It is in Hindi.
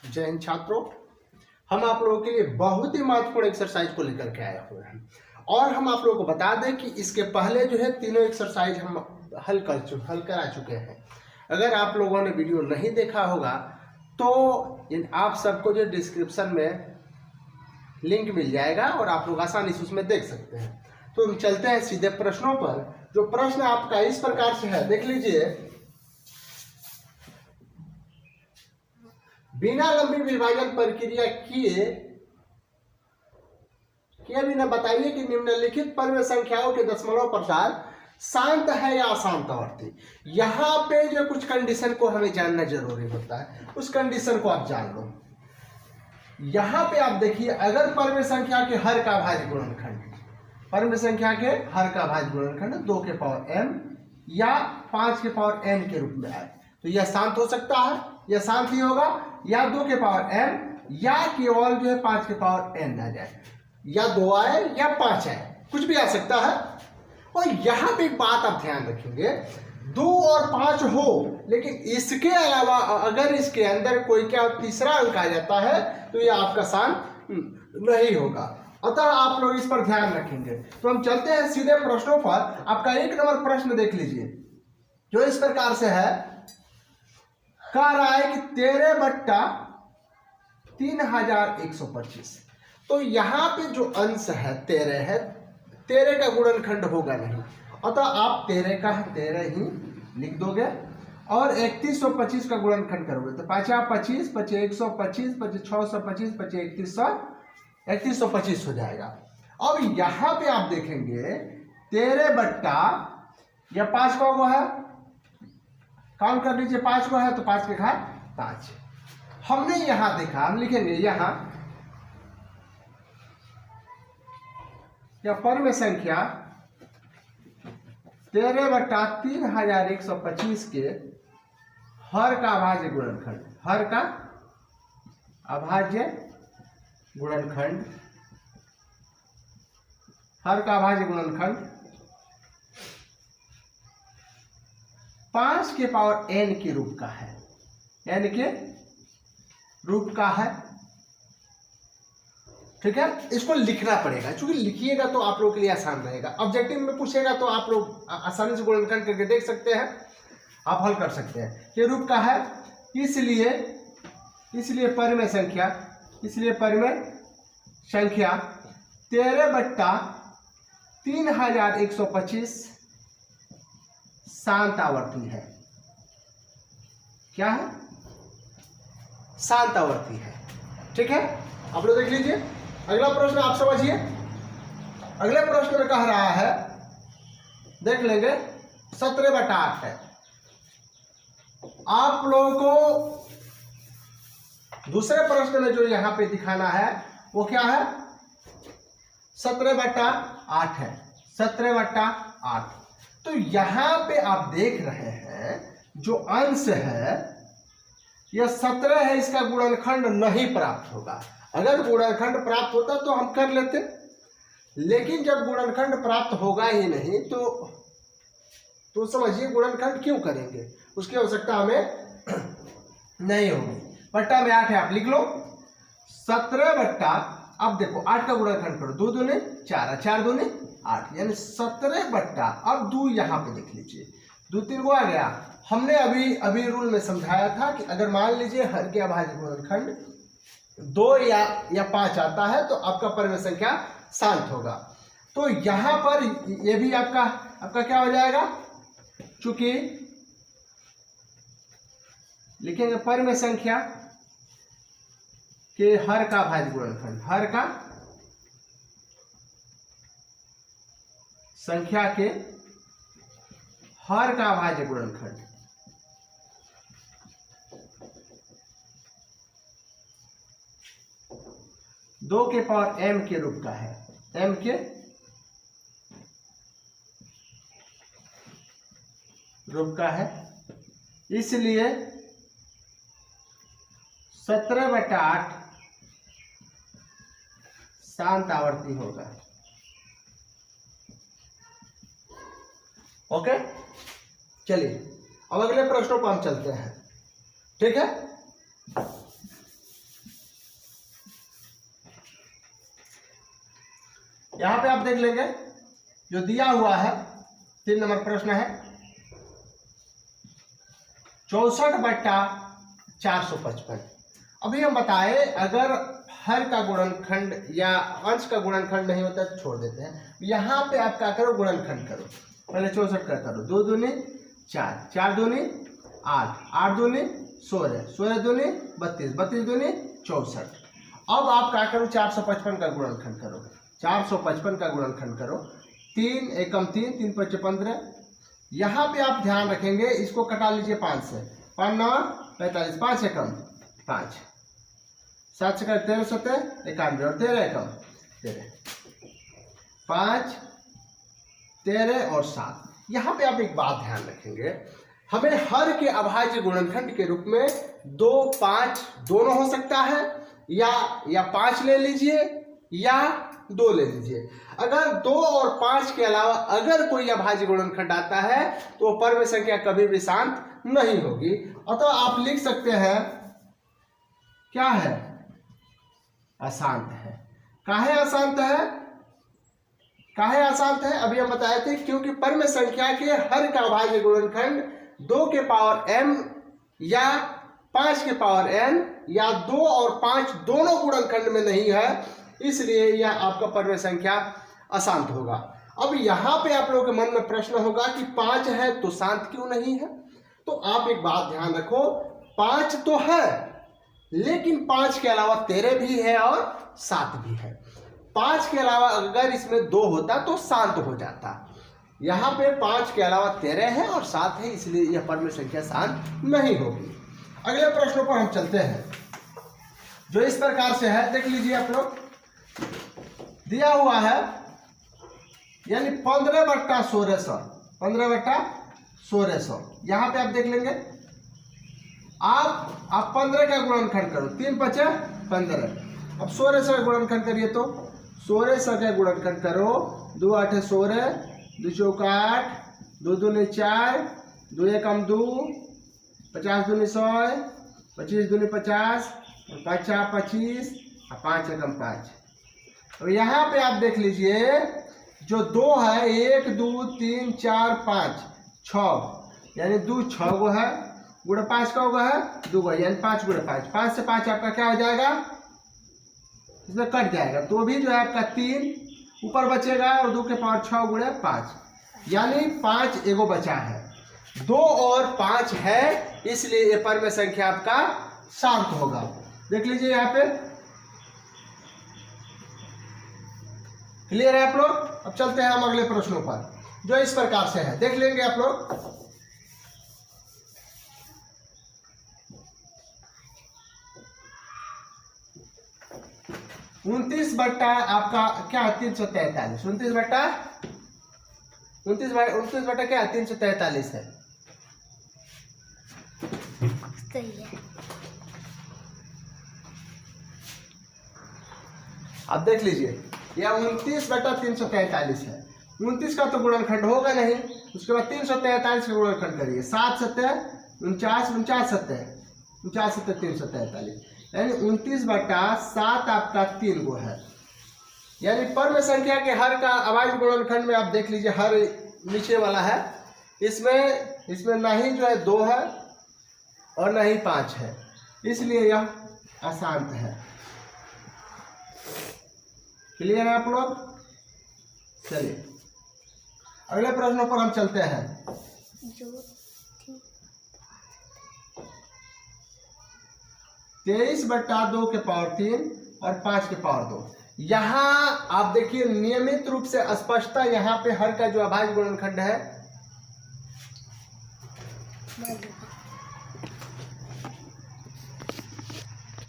जय हिंद छात्रों, हम आप लोगों के लिए बहुत ही महत्वपूर्ण एक्सरसाइज को लेकर के आए हुए हैं और हम आप लोगों को बता दें कि इसके पहले जो है तीनों एक्सरसाइज हम हल करा चुके हैं। अगर आप लोगों ने वीडियो नहीं देखा होगा तो आप सबको जो डिस्क्रिप्शन में लिंक मिल जाएगा और आप लोग आसानी से उसमें देख सकते हैं। तो हम चलते हैं सीधे प्रश्नों पर। जो प्रश्न आपका इस प्रकार से है, देख लीजिए। बिना लंबी विभाजन प्रक्रिया किए बिना बताइए कि निम्नलिखित परिमेय संख्याओं के दशमलव प्रसार शांत है या अशांत आवर्ती। यहाँ पे जो कुछ कंडीशन को हमें जानना जरूरी होता है, उस कंडीशन को आप जान लो। यहाँ पे आप देखिए, अगर परिमेय संख्या के हर का भाज्य गुणनखंड, परिमेय संख्या के हर का भाज्य गुणनखंड 2 के पावर m या 5 के पावर n के रूप में आए तो यह शांत हो सकता है, यह शांत ही होगा, या 2 के पावर m या केवल जो है 5 के पावर n आ जाए, या 2 आए या 5 आए, कुछ भी आ सकता है। और यहाँ पे एक बात आप ध्यान रखेंगे, 2 और 5 हो, लेकिन इसके अलावा अगर इसके अंदर कोई क्या तीसरा अंक आ जाता है तो यह आपका शांत नहीं होगा। अतः आप लोग इस पर ध्यान रखेंगे। तो हम चलते हैं सीधे प्रश्नों पर। आपका 1 नंबर प्रश्न देख लीजिए, जो इस प्रकार से है। कह रहा है कि 13/3125। तो यहाँ पे जो अंश है 13 है, 13 का गुणनखंड होगा नहीं, अतः आप 13 का 13 ही लिख दोगे और 3125 का गुणनखंड करोगे तो 5 25, 5 125, 5 625, 5 3125 हो जाएगा। अब यहाँ पे आप देखेंगे 13 बट्टा या 5 का वो है, काउंट कर लीजिए, 5 को है तो 5 के घात 5। हमने यहां देखा, हम लिखेंगे यहां या परिमेय संख्या 13/3125 के हर का अभाज्य गुणनखंड, हर का अभाज्य गुणनखंड, हर का अभाज्य गुणनखंड 5 के पावर n के रूप का है, n के रूप का है। ठीक है, इसको लिखना पड़ेगा, क्योंकि लिखिएगा तो आप लोगों के लिए आसान रहेगा। ऑब्जेक्टिव में पूछेगा तो आप लोग आसानी से गुणनखंड करके देख सकते हैं, आप हल कर सकते हैं। ये रूप का है, इसलिए परिमेय संख्या, 13/3125 शांत आवर्ती है। क्या है? शांत आवर्ती है। ठीक है, आप लोग देख लीजिए। अगला प्रश्न आप समझिए। अगले प्रश्न में कह रहा है, देख लेंगे, 17/8 है। आप लोगों को दूसरे प्रश्न में जो यहां पे दिखाना है वो क्या है? 17/8 है, 17/8। तो यहां पे आप देख रहे हैं जो अंश है यह 17 है, इसका गुणनखंड नहीं प्राप्त होगा। अगर गुणनखंड प्राप्त होता तो हम कर लेते, लेकिन जब गुणनखंड प्राप्त होगा ही नहीं तो समझिए गुणनखंड क्यों करेंगे, उसकी आवश्यकता हमें नहीं होगी। बट्टा में 8 है, आप लिख लो 17 बट्टा, अब देखो 8 का गुणनखंड करो, 2 दूनी 4, 4 दूनी 8, यानी 17 बट्टा, अब 2 यहाँ पे लिख लीजिए, 2 3 को आ गया। हमने अभी रूल में समझाया था कि अगर मान लीजिए हर के अभाज्य गुणनखंड 2 या 5 आता है तो आपका परिमेय संख्या शांत होगा। तो यहां पर ये भी आपका क्या हो जाएगा, चूंकि लिखेंगे परिमेय संख्या के हर का अभाज्य गुणनखंड, हर का संख्या के हर का अभाज्य गुणनखंड, दो के पावर m के रूप का है, m के रूप का है, इसलिए 17/8 शांत आवर्ती होगा। ओके, चलिए अब अगले प्रश्नों पर हम चलते हैं। ठीक है, यहाँ पे आप देख लेंगे जो दिया हुआ है 3 नंबर प्रश्न है 64/455। अभी हम बताए अगर हर का गुणनखंड या अंश का गुणनखंड नहीं होता तो छोड़ देते हैं। यहाँ पे आप क्या करो, गुणनखंड करो। पहले 64 का करो, 2 दूनी 4, 4 दूनी 8, 8 दूनी 16, 16 दूनी 32, 32 दूनी 64। अब आप क्या करो, 455 का गुणनखंड करो, 455 का गुणनखंड करो। 3 एकम 3, 3 पच्चे 15। यहाँ पे आप ध्यान रखेंगे, इसको कटा लीजिए 5 से, 5 9 45, 5 एकम 5, 7 से 13 7 91 और 13 एकम 13, 5 13 और 7। यहाँ पे आप एक बात ध्यान रखेंगे, हमें हर के अभाज्य गुणनखंड के रूप में 2 5 दोनों हो सकता है, या 5 ले लीजिए या 2 ले लीजिए। अगर 2 और 5 के अलावा अगर कोई अभाज्य गुणनखंड आता है तो परम संख्या कभी भी शांत नहीं होगी। अतः आप लिख सकते हैं क्या है, अशांत है। काहे अशांत है, काहे अशांत है, अभी हम बताए थे क्योंकि परम संख्या के हर का अभाज्य गुणनखंड 2 के पावर m या 5 के पावर n या 2 और 5 दोनों गुणनखंड में नहीं है, इसलिए यह आपका परम संख्या अशांत होगा। अब यहाँ पे आप लोगों के मन में प्रश्न होगा कि 5 है तो शांत क्यों नहीं है। तो आप एक बात ध्यान रखो, 5 तो है लेकिन 5 के अलावा 13 भी है और 7 भी है। 5 के अलावा अगर इसमें 2 होता तो शांत हो जाता। यहाँ पे 5 के अलावा 13 है और 7 है, इसलिए यह परम संख्या शांत नहीं होगी। अगले प्रश्नों पर हम चलते हैं जो इस प्रकार से है, देख लीजिए आप लोग। दिया हुआ है यानी 15/1600, 15/1600। यहाँ पे आप देख लेंगे, आप 15 का गुणनखंड करो, 3 5 15। अब 1600 का गुणनखंड करिए तो 1600 का गुणनखंड करो, 2 8 16, 2 चौका 8, 2 दूनी 4, 2 एकम 2, 50 दूनी 100, 25 दूनी 50 और 5 25 और 5 एकम 5। और यहाँ पे आप देख लीजिए जो 2 है, 1 2 3 4 5 6, यानी 2 6 गो है, गुणा 5 का होगा है 2 गो, यानी 5 गुणा 5, 5 से 5 आपका क्या हो जाएगा, इसमें कट जाएगा तो भी जो है आपका 3 ऊपर बचेगा और 2 के पावर 6 गुणा 5, यानी 5 एगो बचा है। 2 और 5 है, इसलिए ये परम संख्या आपका शांत होगा। देख लीजिए यहाँ पे, क्लियर है आप लोग। अब चलते हैं हम अगले प्रश्नों पर जो इस प्रकार से है, देख लेंगे आप लोग। उनतीस बट्टा आपका क्या है, 343। 29 बट्टा क्या है, 343 है। अब देख लीजिए, यह 29/343 है। 29 का तो गुणनखंड होगा नहीं, उसके बाद 343 का गुणनखंड करिए, 7 7 49, 49 7 49 7 343, यानी 29/7 आपका 3 गो है। यानी परम संख्या के हर का अभाज्य गुणनखंड में आप देख लीजिए, हर नीचे वाला है, इसमें ना ही जो है 2 है और ना ही 5 है, इसलिए यह अशांत है। क्लियर है आप लोग। चलिए अगले प्रश्नों पर हम चलते हैं। 23/2 के पावर 3 और 5 के पावर 2। यहाँ आप देखिए नियमित रूप से स्पष्टता, यहाँ पे हर का जो अभाज्य गुणनखंड है